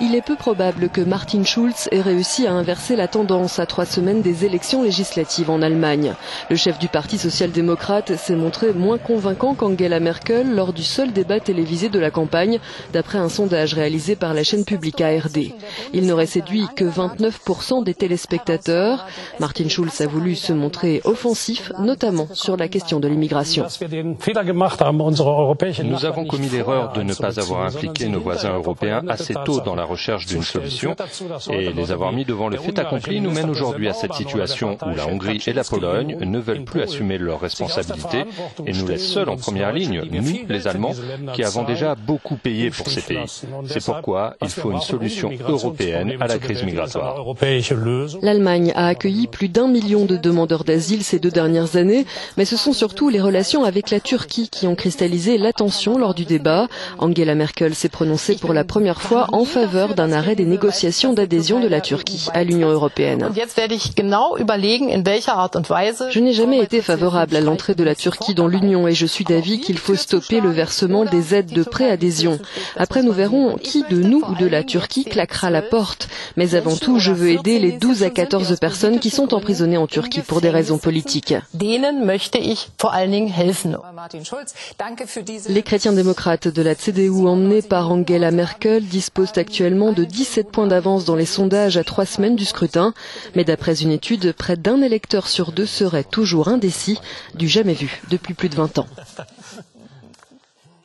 Il est peu probable que Martin Schulz ait réussi à inverser la tendance à 3 semaines des élections législatives en Allemagne. Le chef du Parti social-démocrate s'est montré moins convaincant qu'Angela Merkel lors du seul débat télévisé de la campagne, d'après un sondage réalisé par la chaîne publique ARD. Il n'aurait séduit que 29% des téléspectateurs. Martin Schulz a voulu se montrer offensif, notamment sur la question de l'immigration. Nous avons commis l'erreur de ne pas avoir impliqué nos voisins européens assez tôt dans la recherche d'une solution, et les avoir mis devant le fait accompli nous mène aujourd'hui à cette situation où la Hongrie et la Pologne ne veulent plus assumer leurs responsabilités et nous laissent seuls en première ligne, nous, les Allemands, qui avons déjà beaucoup payé pour ces pays. C'est pourquoi il faut une solution européenne à la crise migratoire. L'Allemagne a accueilli plus d'1 million de demandeurs d'asile ces 2 dernières années, mais ce sont surtout les relations avec la Turquie qui ont cristallisé l'attention lors du débat. Angela Merkel s'est prononcée pour la première fois en faveur d'un arrêt des négociations d'adhésion de la Turquie à l'Union européenne. Je n'ai jamais été favorable à l'entrée de la Turquie dans l'Union et je suis d'avis qu'il faut stopper le versement des aides de préadhésion. Après, nous verrons qui de nous ou de la Turquie claquera la porte. Mais avant tout, je veux aider les 12 à 14 personnes qui sont emprisonnées en Turquie pour des raisons politiques. Les chrétiens démocrates de la CDU emmenés par Angela Merkel disposent actuellement de 17 points d'avance dans les sondages à 3 semaines du scrutin. Mais d'après une étude, près d'1 électeur sur 2 serait toujours indécis, du jamais vu depuis plus de 20 ans.